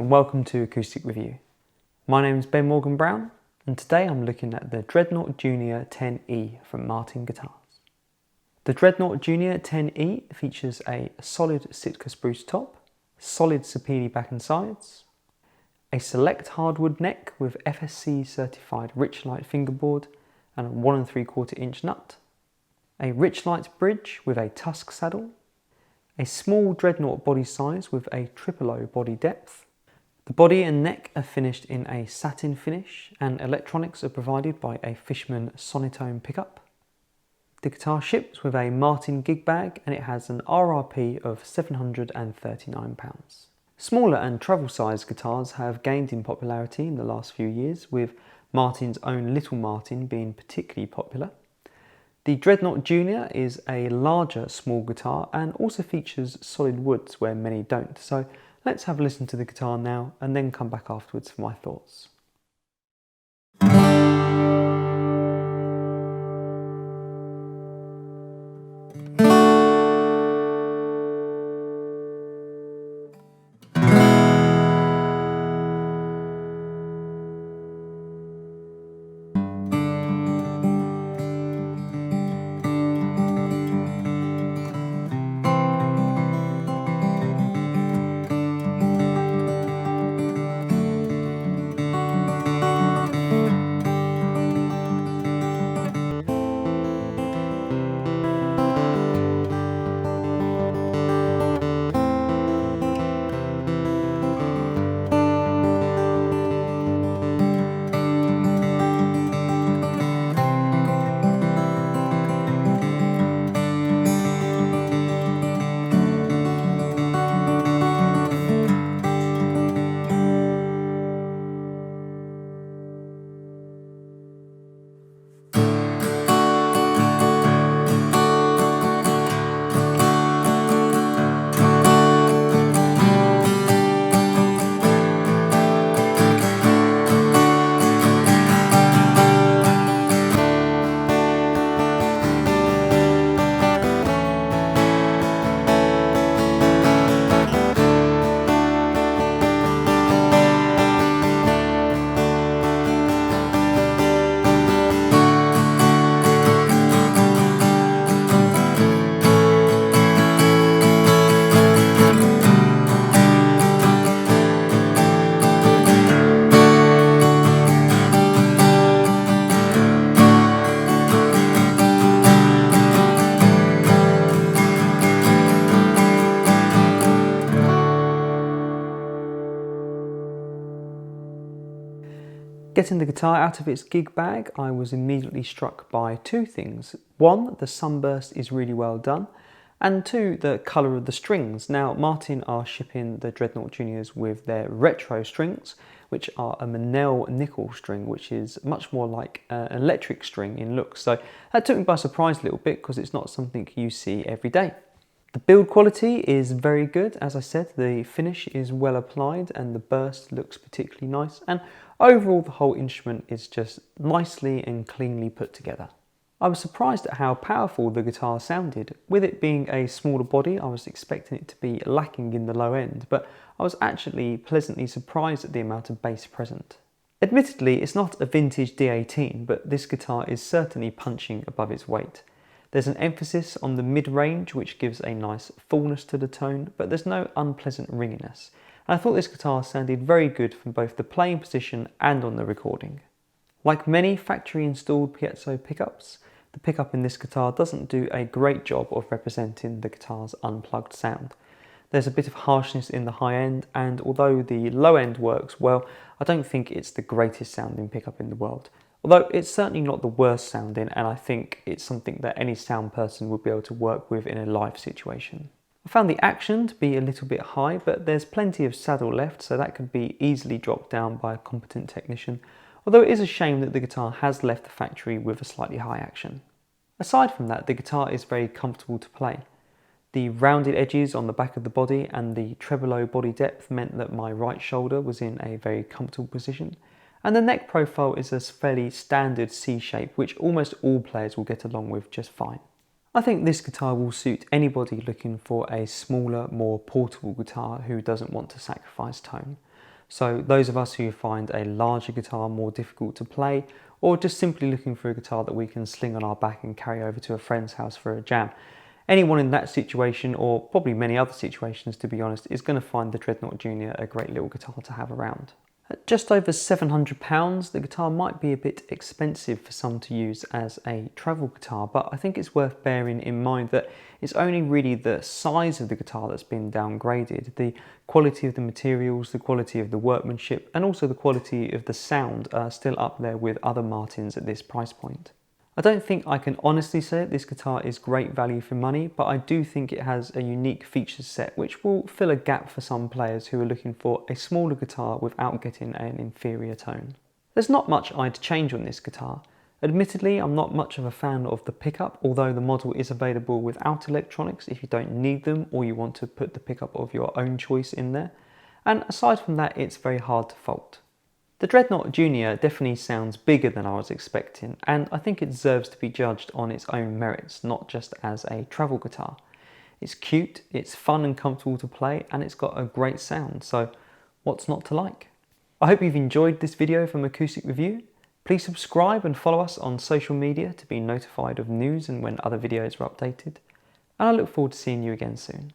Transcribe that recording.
and welcome to Acoustic Review. My name is Ben Morgan Brown and today I'm looking at the Dreadnought Junior 10E from Martin Guitars. The Dreadnought Junior 10E features a solid Sitka spruce top, solid sapele back and sides, a select hardwood neck with FSC certified Richlite fingerboard and a 1 3/4 inch nut, a Richlite bridge with a tusk saddle, a small Dreadnought body size with a 000 body depth. The body and neck are finished in a satin finish and electronics are provided by a Fishman Sonitone pickup. The guitar ships with a Martin gig bag and it has an RRP of £739. Smaller and travel sized guitars have gained in popularity in the last few years, with Martin's own Little Martin being particularly popular. The Dreadnought Junior is a larger small guitar and also features solid woods where many don't. So let's have a listen to the guitar now and then come back afterwards for my thoughts. Getting the guitar out of its gig bag, I was immediately struck by two things. One, the sunburst is really well done, and two, the colour of the strings. Now, Martin are shipping the Dreadnought Juniors with their retro strings, which are a Manel nickel string, which is much more like an electric string in looks. So that took me by surprise a little bit because it's not something you see every day. The build quality is very good. As I said, the finish is well applied and the burst looks particularly nice, and overall the whole instrument is just nicely and cleanly put together. I was surprised at how powerful the guitar sounded. With it being a smaller body, I was expecting it to be lacking in the low end, but I was actually pleasantly surprised at the amount of bass present. Admittedly, it's not a vintage D18, but this guitar is certainly punching above its weight. There's an emphasis on the mid-range, which gives a nice fullness to the tone, but there's no unpleasant ringiness. And I thought this guitar sounded very good from both the playing position and on the recording. Like many factory-installed piezo pickups, the pickup in this guitar doesn't do a great job of representing the guitar's unplugged sound. There's a bit of harshness in the high end, and although the low end works well, I don't think it's the greatest sounding pickup in the world. Although it's certainly not the worst sounding, and I think it's something that any sound person would be able to work with in a live situation. I found the action to be a little bit high, but there's plenty of saddle left, so that could be easily dropped down by a competent technician, although it is a shame that the guitar has left the factory with a slightly high action. Aside from that, the guitar is very comfortable to play. The rounded edges on the back of the body and the tremolo body depth meant that my right shoulder was in a very comfortable position, and the neck profile is a fairly standard C shape, which almost all players will get along with just fine. I think this guitar will suit anybody looking for a smaller, more portable guitar who doesn't want to sacrifice tone. So those of us who find a larger guitar more difficult to play, or just simply looking for a guitar that we can sling on our back and carry over to a friend's house for a jam, anyone in that situation, or probably many other situations to be honest, is going to find the Dreadnought Junior a great little guitar to have around. At just over £700, the guitar might be a bit expensive for some to use as a travel guitar, but I think it's worth bearing in mind that it's only really the size of the guitar that's been downgraded. The quality of the materials, the quality of the workmanship, and also the quality of the sound are still up there with other Martins at this price point. I don't think I can honestly say that this guitar is great value for money, but I do think it has a unique feature set which will fill a gap for some players who are looking for a smaller guitar without getting an inferior tone. There's not much I'd change on this guitar. Admittedly, I'm not much of a fan of the pickup, although the model is available without electronics if you don't need them or you want to put the pickup of your own choice in there. And aside from that, it's very hard to fault. The Dreadnought Junior definitely sounds bigger than I was expecting, and I think it deserves to be judged on its own merits, not just as a travel guitar. It's cute, it's fun and comfortable to play, and it's got a great sound, so what's not to like? I hope you've enjoyed this video from Acoustic Review. Please subscribe and follow us on social media to be notified of news and when other videos are updated. And I look forward to seeing you again soon.